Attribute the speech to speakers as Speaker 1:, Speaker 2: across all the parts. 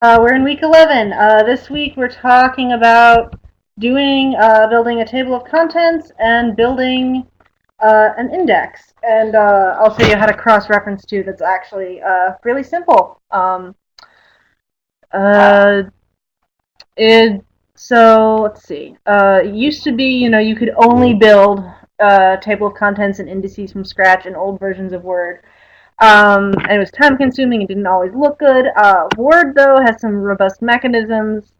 Speaker 1: We're in week 11. This week we're talking about building a table of contents and building an index. And I'll show you how to cross-reference too. That's actually really simple. Uh, so let's see. It used to be, you could only build a table of contents and indices from scratch in old versions of Word. And it was time consuming and didn't always look good. Word, though, has some robust mechanisms.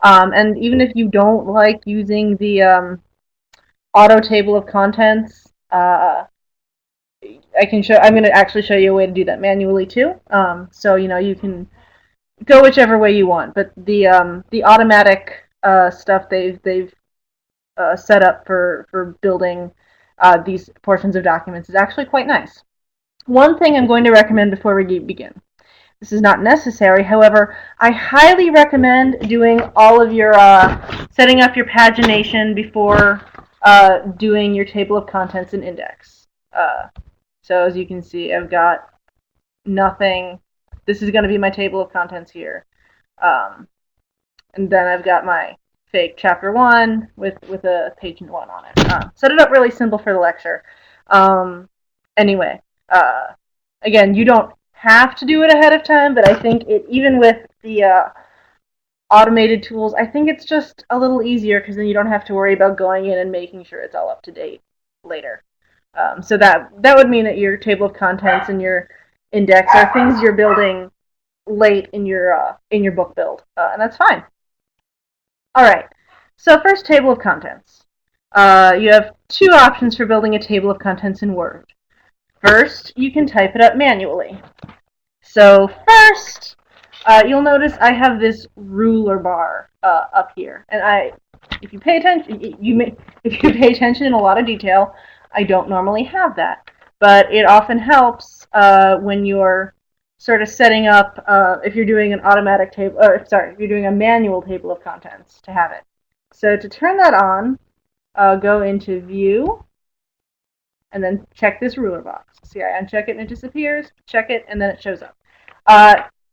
Speaker 1: And even if you don't like using the auto table of contents, I'm going to actually show you a way to do that manually too. So you can go whichever way you want. But the automatic stuff they've set up for building these portions of documents is actually quite nice. One thing I'm going to recommend before we begin. This is not necessary, however, I highly recommend doing all of your setting up your pagination before doing your table of contents and index. So as you can see, I've got nothing. This is going to be my table of contents here. And then I've got my fake chapter 1 with a page 1 on it. Set it up really simple for the lecture. Anyway, again, you don't have to do it ahead of time, but I think even with the automated tools, I think it's just a little easier because then you don't have to worry about going in and making sure it's all up to date later. So that would mean that your table of contents and your index are things you're building late in your book build, and that's fine. All right. So first, table of contents. You have two options for building a table of contents in Word. First, you can type it up manually. So first, you'll notice I have this ruler bar up here, and if you pay attention, if you pay attention in a lot of detail, I don't normally have that, but it often helps when you're sort of setting up, if you're doing an automatic table, if you're doing a manual table of contents, to have it. So to turn that on, go into View, and then check this ruler box. See, I uncheck it and it disappears, check it, and then it shows up.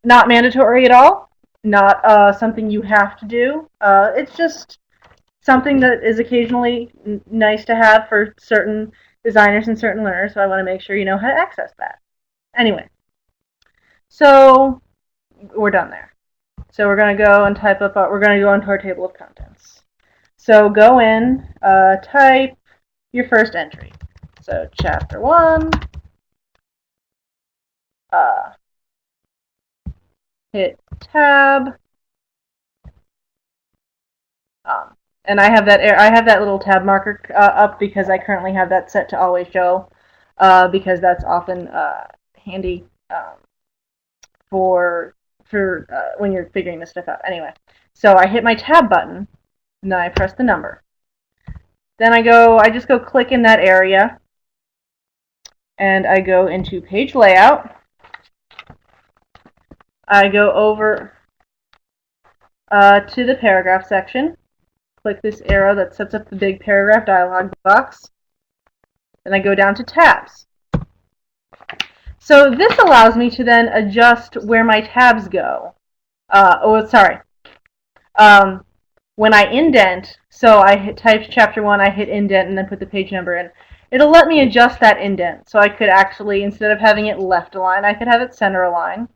Speaker 1: Not mandatory at all, not something you have to do. It's just something that is occasionally nice to have for certain designers and certain learners, so I want to make sure you know how to access that. Anyway, so we're done there. So we're going to go and type up, we're going to go into our table of contents. So go in, type your first entry. So chapter 1, hit tab, and I have that little tab marker up because I currently have that set to always show, because that's often handy for when you're figuring this stuff out. Anyway, so I hit my tab button, and then I press the number. Then I just go click in that area, and I go into page layout. I go over to the paragraph section, click this arrow that sets up the big paragraph dialog box, and I go down to tabs. So this allows me to then adjust where my tabs go. When I indent, so I typed chapter 1, I hit indent and then put the page number in. It'll let me adjust that indent. So I could actually, instead of having it left align, I could have it center align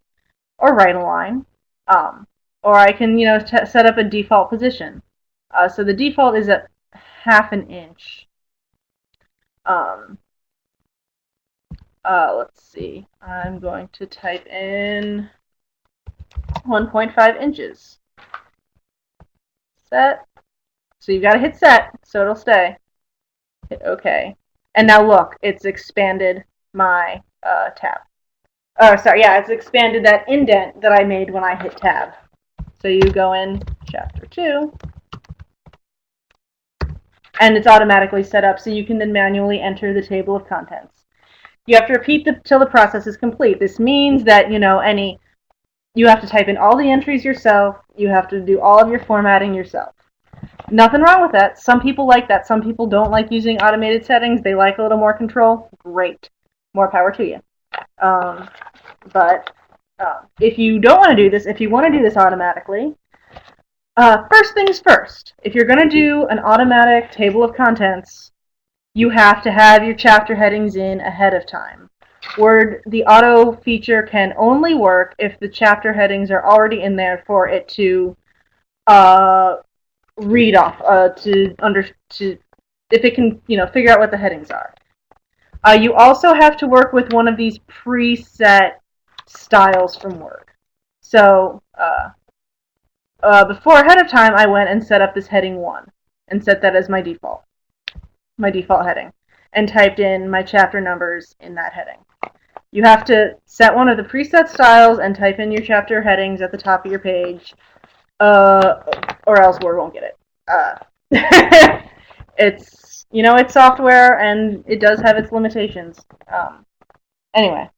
Speaker 1: or right align. Or I can, set up a default position. So the default is at 1/2 inch. Let's see. I'm going to type in 1.5 inches. Set. So you've got to hit set so it'll stay. Hit OK. And now look, it's expanded my tab. It's expanded that indent that I made when I hit tab. So you go in chapter 2, and it's automatically set up so you can then manually enter the table of contents. You have to repeat till the process is complete. This means that you have to type in all the entries yourself. You have to do all of your formatting yourself. Nothing wrong with that. Some people like that. Some people don't like using automated settings. They like a little more control. Great. More power to you. But If you don't want to do this, if you want to do this automatically, first things first, if you're going to do an automatic table of contents, you have to have your chapter headings in ahead of time. Word, the auto feature can only work if the chapter headings are already in there for it to read off, if it can, figure out what the headings are. You also have to work with one of these preset styles from Word. So before ahead of time, I went and set up this heading 1 and set that as my default heading, and typed in my chapter numbers in that heading. You have to set one of the preset styles and type in your chapter headings at the top of your page, or else Word won't get it. It's software and it does have its limitations. Anyway,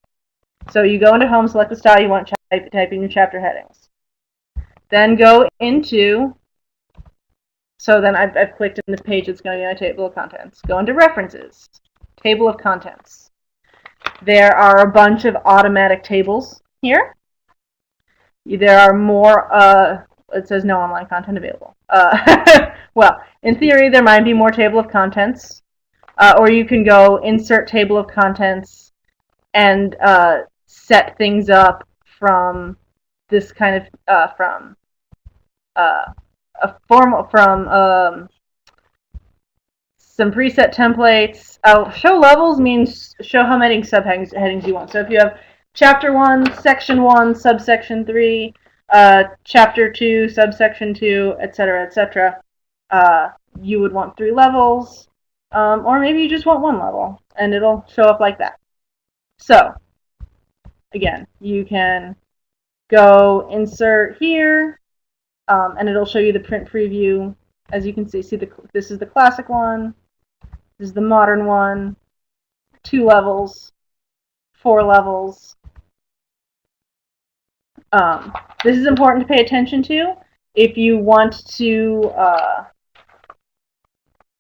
Speaker 1: so you go into Home, select the style you want, type in your chapter headings. Then go into, so then I've clicked in this page that's going to be my table of contents. Go into References, Table of Contents. There are a bunch of automatic tables here. There are more, it says no online content available. Well, in theory, there might be more table of contents, or you can go Insert Table of Contents and set things up from this kind of, from some preset templates. Show levels means show how many subheadings you want. So if you have Chapter 1, Section 1, Subsection 3, Chapter 2, Subsection 2, etc., etc., you would want 3 levels, or maybe you just want 1 level, and it'll show up like that. So, again, you can go Insert here, and it'll show you the print preview. As you can see, this is the classic one, this is the modern one, 2 levels, 4 levels. This is important to pay attention to. If you want to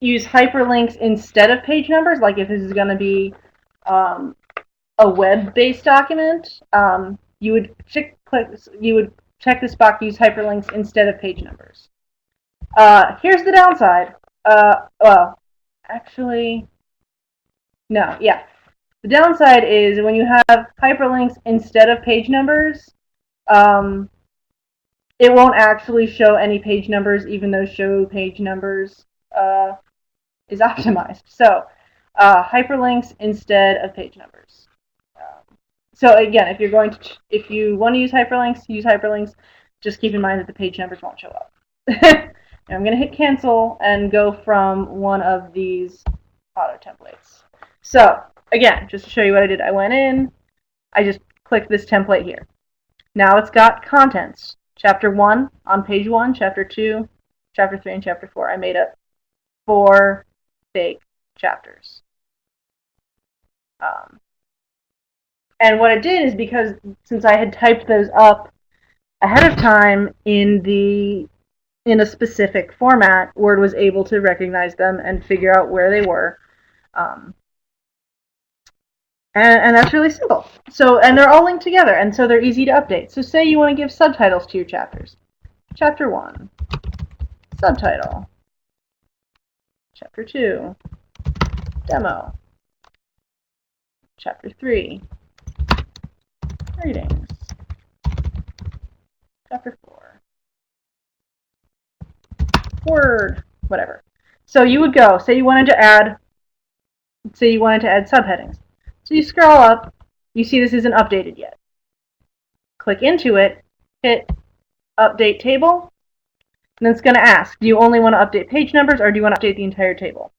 Speaker 1: use hyperlinks instead of page numbers, like if this is going to be a web-based document, you would check this box, use hyperlinks instead of page numbers. Here's the downside. Well, actually, no, yeah. The downside is when you have hyperlinks instead of page numbers, it won't actually show any page numbers, even though show page numbers is optimized. So, hyperlinks instead of page numbers. So again, if you want to use hyperlinks. Just keep in mind that the page numbers won't show up. Now I'm going to hit cancel and go from one of these auto templates. So again, just to show you what I did, I went in, I just clicked this template here. Now it's got contents. Chapter 1 on page 1, Chapter 2, Chapter 3, and Chapter 4. I made up 4 fake chapters. And what it did is, because since I had typed those up ahead of time in a specific format, Word was able to recognize them and figure out where they were. And that's really simple. So, and they're all linked together, and so they're easy to update. So say you want to give subtitles to your chapters. Chapter 1, subtitle. Chapter 2, demo. Chapter 3, readings. Chapter 4, Word, whatever. So you would go, say you wanted to add subheadings. So you scroll up, you see this isn't updated yet. Click into it, hit Update Table, and it's going to ask, do you only want to update page numbers or do you want to update the entire table?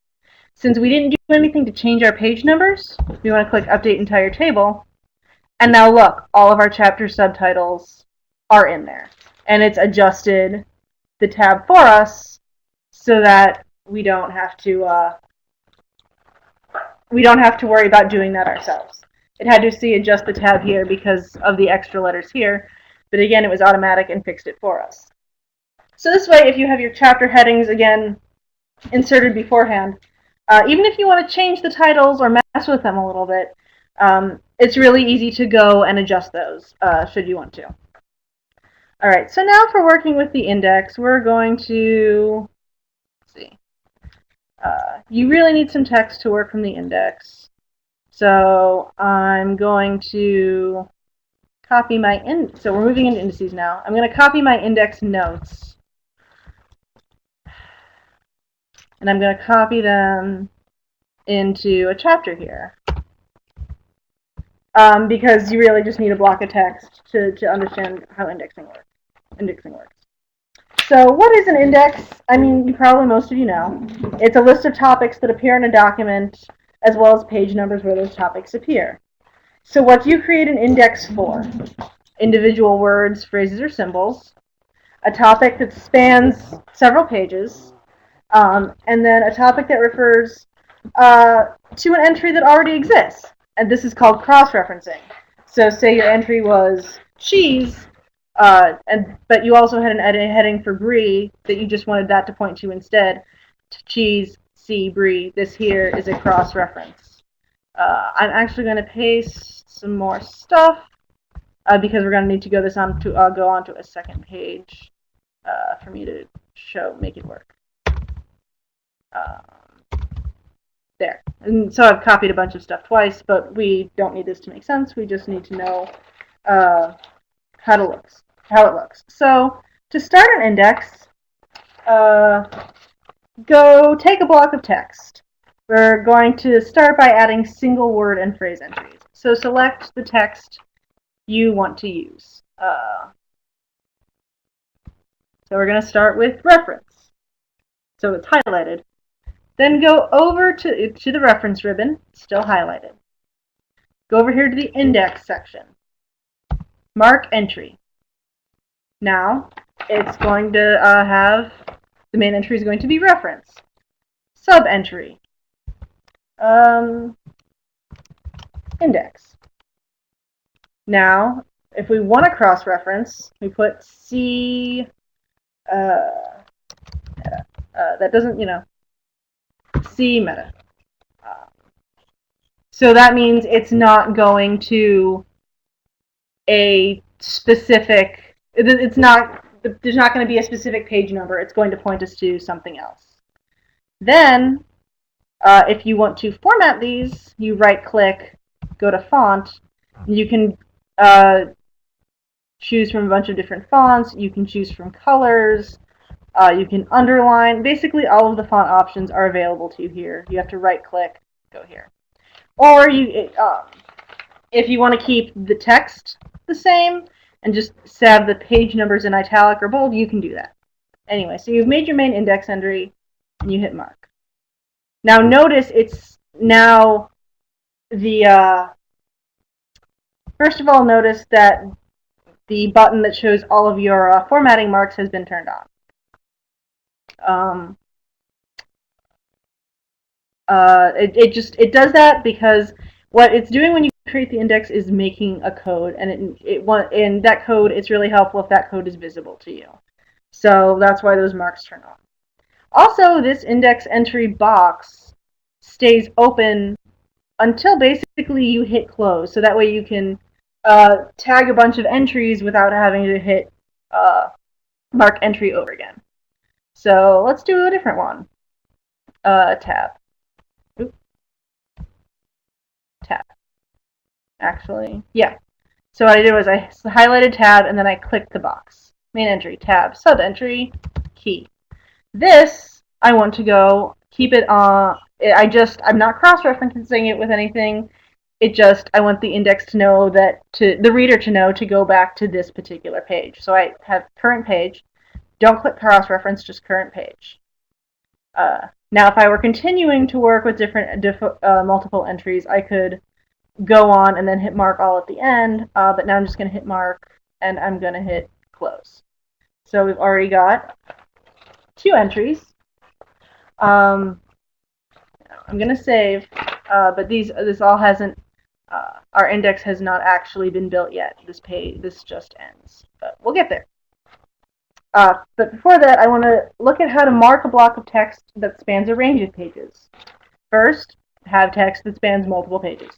Speaker 1: Since we didn't do anything to change our page numbers, we want to click Update Entire Table, and now look, all of our chapter subtitles are in there. And it's adjusted the tab for us so that we don't have to worry about doing that ourselves. It had to adjust the tab here because of the extra letters here, but again, it was automatic and fixed it for us. So this way, if you have your chapter headings, again, inserted beforehand, even if you want to change the titles or mess with them a little bit, it's really easy to go and adjust those should you want to. All right, so now for working with the index, we're going to, let's see, you really need some text to work from the index. So I'm going to copy my so we're moving into indices now. I'm going to copy my index notes, and I'm going to copy them into a chapter here. Because you really just need a block of text to understand how indexing works. So what is an index? I mean, most of you know. It's a list of topics that appear in a document, as well as page numbers where those topics appear. So what do you create an index for? Individual words, phrases, or symbols, a topic that spans several pages, and then a topic that refers to an entry that already exists. And this is called cross-referencing. So say your entry was cheese, but you also had an heading for brie that you just wanted that to point to instead. Cheese, see, brie. This here is a cross-reference. I'm actually going to paste some more stuff because we're going to need to go on to a second page for me to make it work. There. And so I've copied a bunch of stuff twice, but we don't need this to make sense. We just need to know how it looks. So to start an index, go take a block of text. We're going to start by adding single word and phrase entries. So select the text you want to use. So we're going to start with reference. So it's highlighted. Then go over to the reference ribbon, still highlighted. Go over here to the index section. Mark entry. Now, it's going to have, the main entry is going to be reference. Sub-entry. Index. Now, if we want to cross-reference, we put C, that doesn't, C meta. So that means it's not going to a specific, there's not going to be a specific page number. It's going to point us to something else. Then, if you want to format these, you right-click, go to font. You can choose from a bunch of different fonts. You can choose from colors. You can underline. Basically, all of the font options are available to you here. You have to right-click, go here. Or if you want to keep the text the same and just have the page numbers in italic or bold, you can do that. Anyway, so you've made your main index entry, and you hit mark. Now notice it's now the, first of all, notice that the button that shows all of your formatting marks has been turned on. It does that because what it's doing when you create the index is making a code, and in that code, it's really helpful if that code is visible to you. So that's why those marks turn on. Also, this index entry box stays open until basically you hit close. So that way you can tag a bunch of entries without having to hit mark entry over again. So let's do a different one. Tab. Tab. Actually, yeah. So what I did was I highlighted tab and then I clicked the box. Main entry, tab, sub entry, key. This, I want to go keep it on. I'm not cross-referencing it with anything. I want the index to know the reader to know to go back to this particular page. So I have current page. Don't click cross-reference, just current page. Now, if I were continuing to work with multiple entries, I could go on and then hit mark all at the end, but now I'm just going to hit mark, and I'm going to hit close. So we've already got 2 entries. I'm going to save, but this all hasn't, our index has not actually been built yet. This just ends, but we'll get there. But before that, I want to look at how to mark a block of text that spans a range of pages. First, have text that spans multiple pages.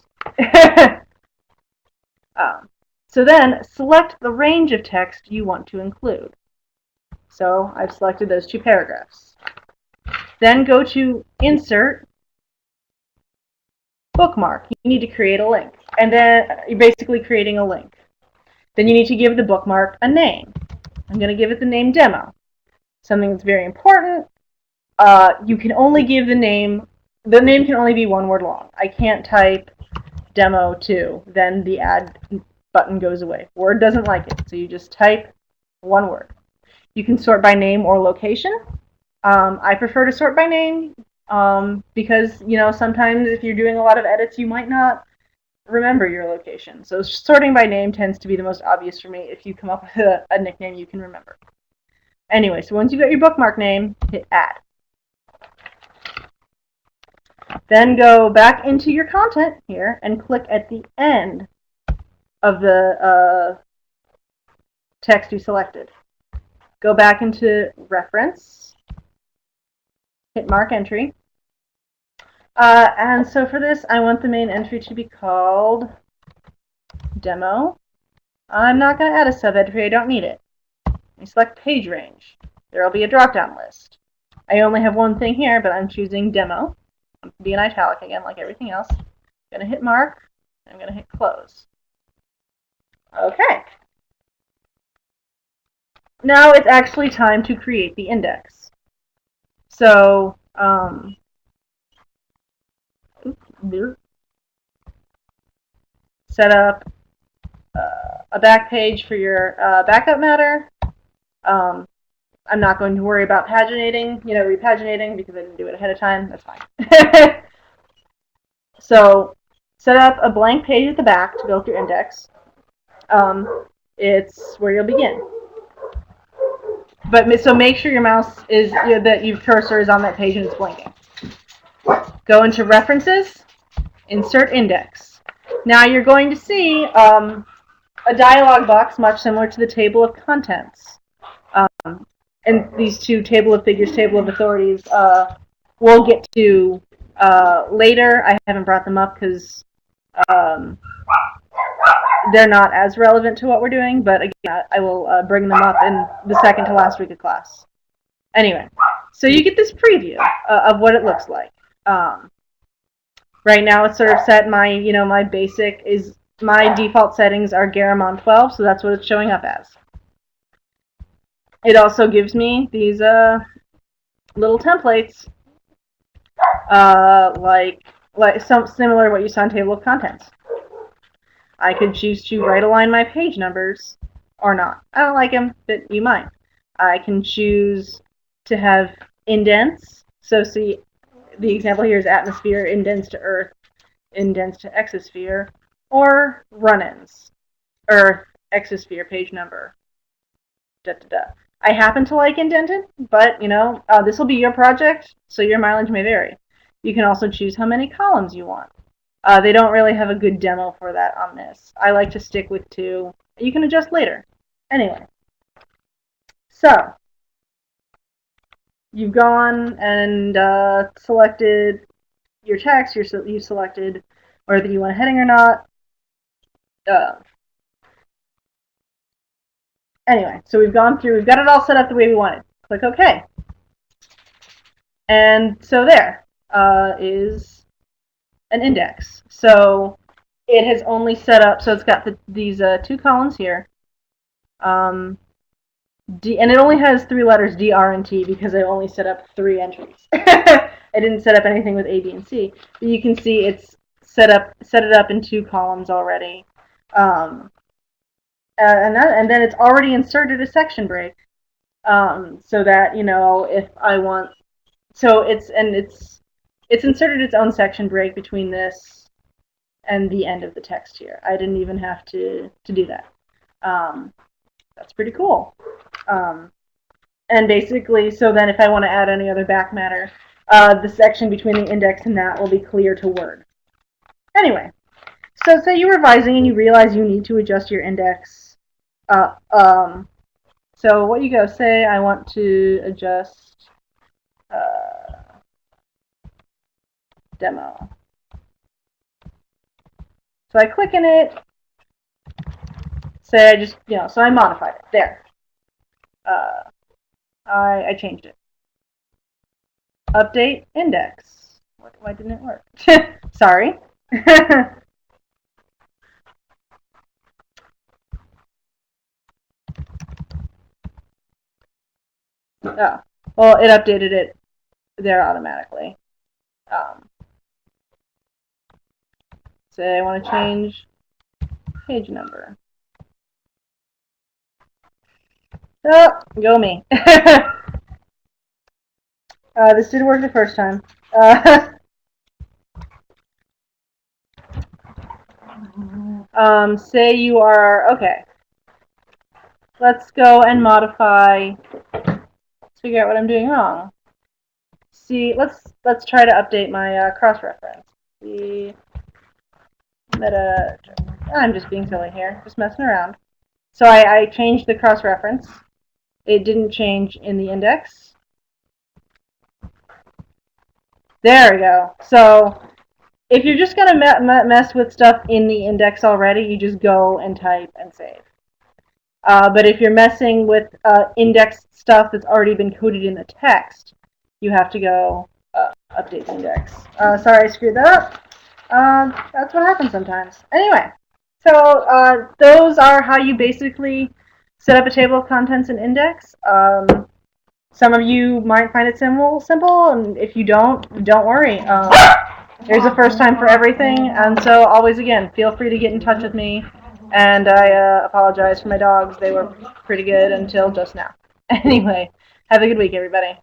Speaker 1: So then select the range of text you want to include. So I've selected those 2 paragraphs. Then go to Insert, Bookmark. You need to create a link. And then you're basically creating a link. Then you need to give the bookmark a name. I'm going to give it the name Demo. Something that's very important. You can only give the name can only be 1 word long. I can't type Demo 2, then the add button goes away. Word doesn't like it, so you just type 1 word. You can sort by name or location. I prefer to sort by name because, sometimes if you're doing a lot of edits, you might not remember your location. So sorting by name tends to be the most obvious for me if you come up with a nickname you can remember. Anyway, so once you've got your bookmark name, hit Add. Then go back into your content here and click at the end of the text you selected. Go back into Reference, hit Mark Entry. And so for this, I want the main entry to be called Demo. I'm not going to add a sub-entry, I don't need it. I select Page Range. There will be a drop-down list. I only have one thing here, but I'm choosing Demo. I'm be in italic again, like everything else. I'm going to hit Mark. I'm going to hit Close. Okay. Now it's actually time to create the index. So, set up a back page for your backup matter. I'm not going to worry about paginating, repaginating, because I didn't do it ahead of time. That's fine. So set up a blank page at the back to build your index. It's where you'll begin. But so make sure your mouse is, that your cursor is on that page and it's blinking. Go into References, Insert Index. Now you're going to see a dialog box much similar to the table of contents. And these 2 table of figures, table of authorities, we'll get to later. I haven't brought them up because they're not as relevant to what we're doing, but again, I will bring them up in the second to last week of class. Anyway, so you get this preview of what it looks like. Right now it's sort of set, my default settings are Garamond 12, so that's what it's showing up as. It also gives me these little templates, like some similar to what you saw in Table of Contents. I could choose to right align my page numbers or not. I don't like them, but you might. I can choose to have indents. So see, the example here is atmosphere, indents to Earth, indents to exosphere, or run-ins. Earth, exosphere, page number. Da, da, da. I happen to like indented, but this will be your project, so your mileage may vary. You can also choose how many columns you want. They don't really have a good demo for that on this. I like to stick with 2. You can adjust later. Anyway, so you've gone and selected your text. You selected whether you want a heading or not. Anyway, so we've got it all set up the way we wanted. Click OK. And so there is an index. So it has only set up, so it's got these 2 columns here. D, and it only has 3 letters, D, R, and T, because I only set up 3 entries. I didn't set up anything with A, B, and C. But you can see it's set it up in 2 columns already. And then it's already inserted a section break, so that if I want, so it's inserted its own section break between this and the end of the text here. I didn't even have to do that. That's pretty cool. And basically, so then if I want to add any other back matter, the section between the index and that will be clear to Word. Anyway, so say you're revising and you realize you need to adjust your index. So what you go, say I want to adjust demo. So I click in it, say I just, so I modified it. There. I changed it. Update index. Why didn't it work? Sorry. Oh, well, it updated it there automatically. Say I want to change page number. Oh, go me. This did work the first time. Say you are, okay. Let's go and modify, let's figure out what I'm doing wrong. See, let's try to update my cross-reference. The meta, I'm just being silly here, just messing around. So I changed the cross-reference. It didn't change in the index. There we go. So if you're just going to mess with stuff in the index already, you just go and type and save. But if you're messing with index stuff that's already been coded in the text, you have to go update the index. Sorry, I screwed that up. That's what happens sometimes. Anyway, so those are how you basically set up a table of contents in index. Some of you might find it simple, and if you don't worry. There's a first time for everything, and so always, again, feel free to get in touch with me. And I apologize for my dogs. They were pretty good until just now. Anyway, have a good week, everybody.